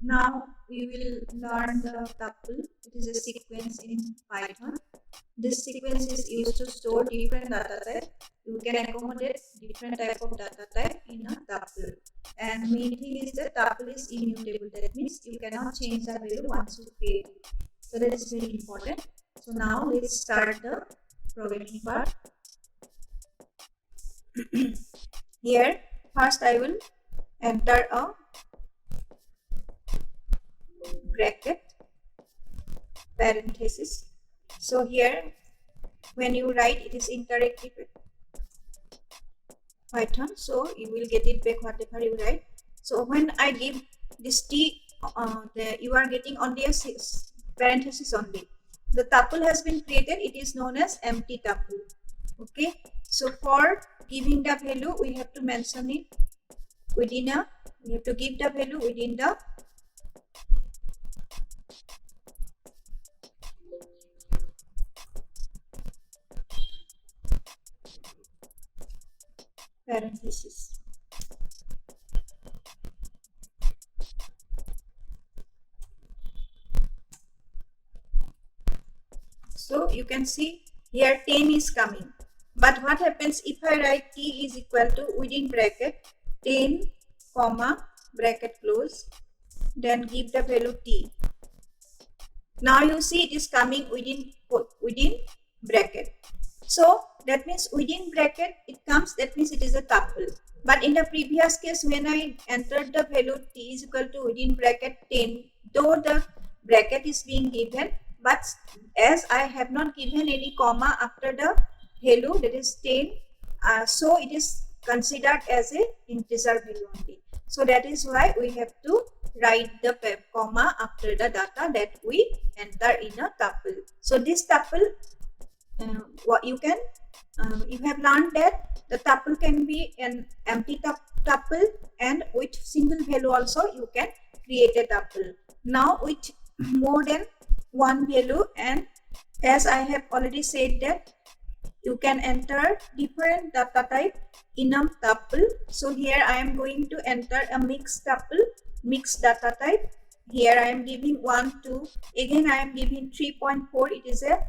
Now we will learn the tuple. It is a sequence in Python. This sequence is used to store different data type. You can accommodate different type of data type in a tuple. And main thing is the tuple is immutable. That means you cannot change the value once you create it. So that is very important. So now let's start the programming part. Here first I will enter a bracket parenthesis. So here when you write, it is interactive Python, so you will get it back whatever you write. So when I give this t, you are getting only a parenthesis only. The tuple has been created. It is known as empty tuple. Okay, so for giving the value, we have to mention it within a, we have to give the value within the parenthesis. So you can see here 10 is coming. But what happens if I write t is equal to within bracket 10 comma bracket close, then give the value t. Now you see it is coming within bracket. So that means within bracket it comes, that means it is a tuple. But in the previous case, when I entered the value t is equal to within bracket 10, though the bracket is being given, but as I have not given any comma after the value, that is 10, so it is considered as a integer value only. So that is why we have to write the comma after the data that we enter in a tuple. So this tuple, what you can, you have learned that the tuple can be an empty tuple, and with single value also you can create a tuple. Now with more than one value, and as I have already said that you can enter different data type in a tuple. So here I am going to enter a mixed tuple, mixed data type. Here I am giving 1, 2, again I am giving 3.4, it is a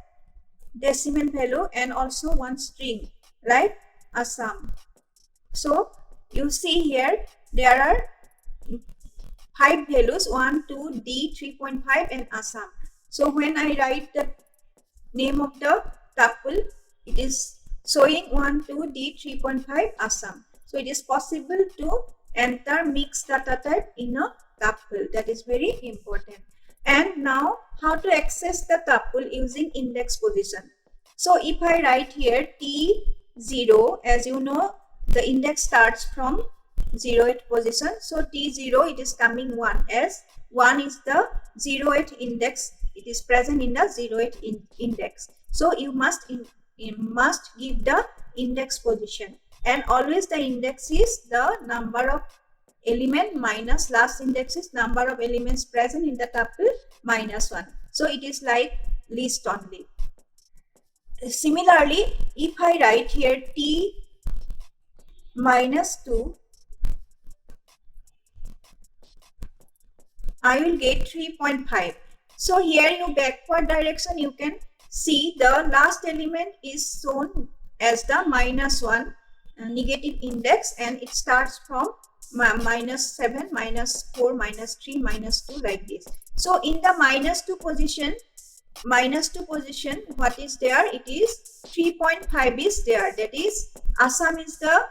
decimal value, and also one string like Assam. So you see here there are 5 values, 1, 2, D, 3.5 and Assam. So when I write the name of the tuple, it is showing 1, 2, D, 3.5 Assam. So it is possible to enter mixed data type in a tuple. That is very important. And now how to access the tuple using index position. So if I write here T0, as you know, the index starts from 0th position. So T0, it is coming 1, as 1 is the 0th index. It is present in the 0th index. So you must give the index position, and always the index is the number of element minus last index is number of elements present in the tuple minus 1. So it is like list only. Similarly, if I write here T minus 2, I will get 3.5. So here in backward direction you can see the last element is shown as the minus 1 negative index, and it starts from minus 7, minus 4, minus 3, minus 2 like this. So in the minus 2 position, what is there? It is 3.5 is there. That is Assam is the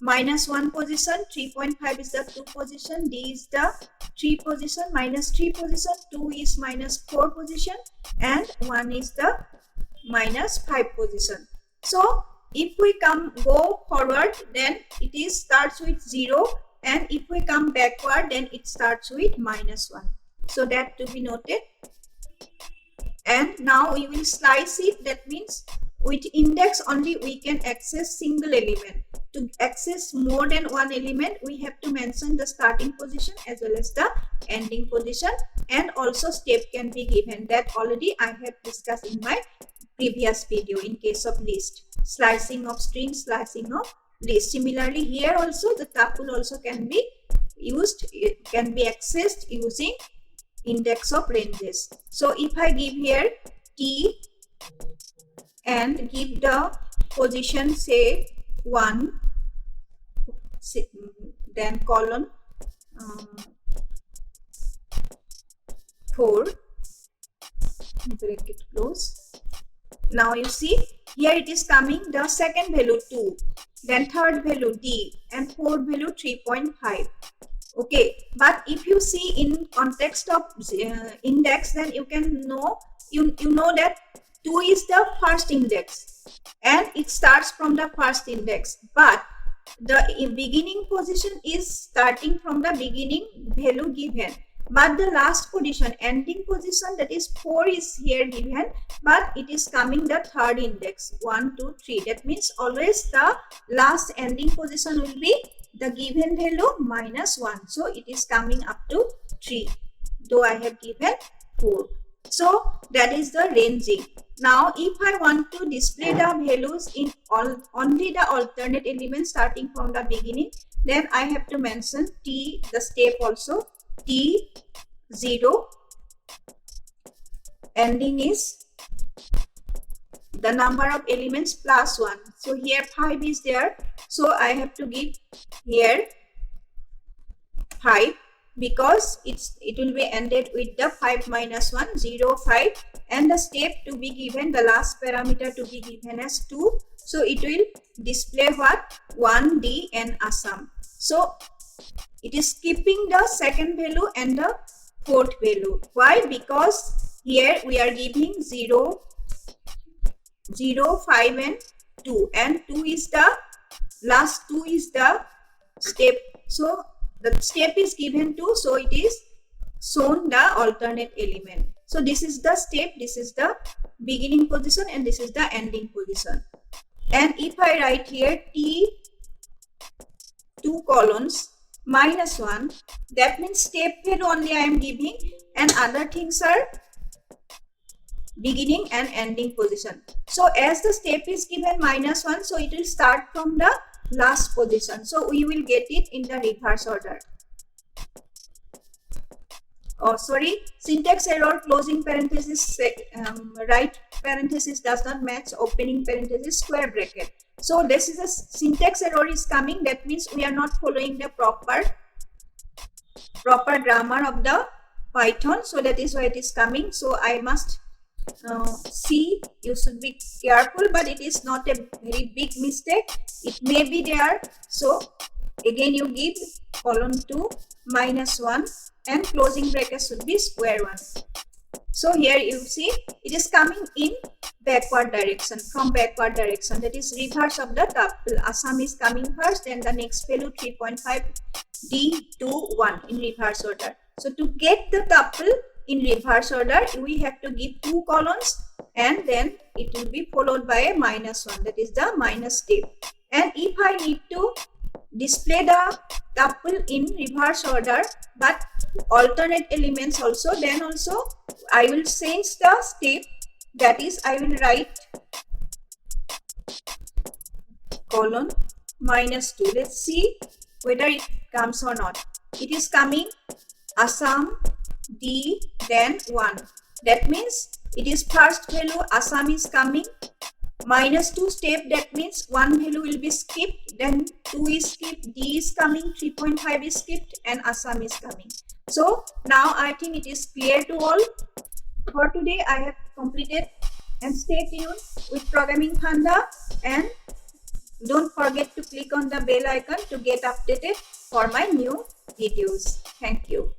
minus 1 position, 3.5 is the 2 position, D is the 3 position, minus 3 position, 2 is minus 4 position, and 1 is the minus 5 position. So if we go forward, then it is starts with 0, and if we come backward, then it starts with minus 1. So that to be noted. And now we will slice it. That means with index only we can access single element. To access more than one element, we have to mention the starting position as well as the ending position, and also step can be given. That already I have discussed in my previous video in case of list. Slicing of string, slicing of list. Similarly, here also the tuple also can be used, it can be accessed using index of ranges. So if I give here T and give the position say 1, then colon 4, bracket close. Now you see here it is coming the second value 2, then third value D, and fourth value 3.5. Okay, but if you see in context of index, then you can know you know that 2 is the first index and it starts from the first index, but the beginning position is starting from the beginning value given, but the last position, ending position, that is 4, is here given, but it is coming the third index 1, 2, 3. That means always the last ending position will be the given value minus 1. So it is coming up to 3, though I have given 4. So that is the ranging. Now if I want to display the values in only the alternate elements starting from the beginning, then I have to mention T, the step also, T0, ending is the number of elements plus 1. So here 5 is there, so I have to give here 5, because it will be ended with the 5 minus 1, 0, 5, and the step to be given, the last parameter to be given as 2. So it will display what? 1, D and Assam. So it is skipping the second value and the fourth value. Why? Because here we are giving 0, 0, 5 and 2, and 2 is the last 2 is the step. So the step is given 2, so it is shown the alternate element. So this is the step, this is the beginning position, and this is the ending position. And if I write here T 2 colons minus 1, that means step value only I am giving, and other things are beginning and ending position. So as the step is given minus 1, so it will start from the last position. So we will get it in the reverse order. Oh, sorry, syntax error, closing parenthesis, right parenthesis does not match opening parenthesis, square bracket. So this is a syntax error is coming. That means we are not following the proper grammar of the Python. So that is why it is coming. So I must see, you should be careful, but it is not a very big mistake. It may be there. So again you give colon 2 minus 1 and closing bracket should be square 1. So here you see it is coming in backward direction, from backward direction, that is reverse of the tuple. Assam is coming first, then the next value 3.5, D 2, 1 in reverse order. So to get the tuple in reverse order, we have to give 2 colons and then it will be followed by a minus 1, that is the minus step. And if I need to display the tuple in reverse order but alternate elements also, then also I will change the step, that is I will write colon minus 2. Let's see whether it comes or not. It is coming Assam, D, then 1. That means it is first value Assam is coming, minus 2 step, that means 1 value will be skipped, then 2 is skipped, D is coming, 3.5 is skipped, and Assam is coming. So now I think it is clear to all. For today I have completed, and stay tuned with Programming Khanda, and don't forget to click on the bell icon to get updated for my new videos. Thank you.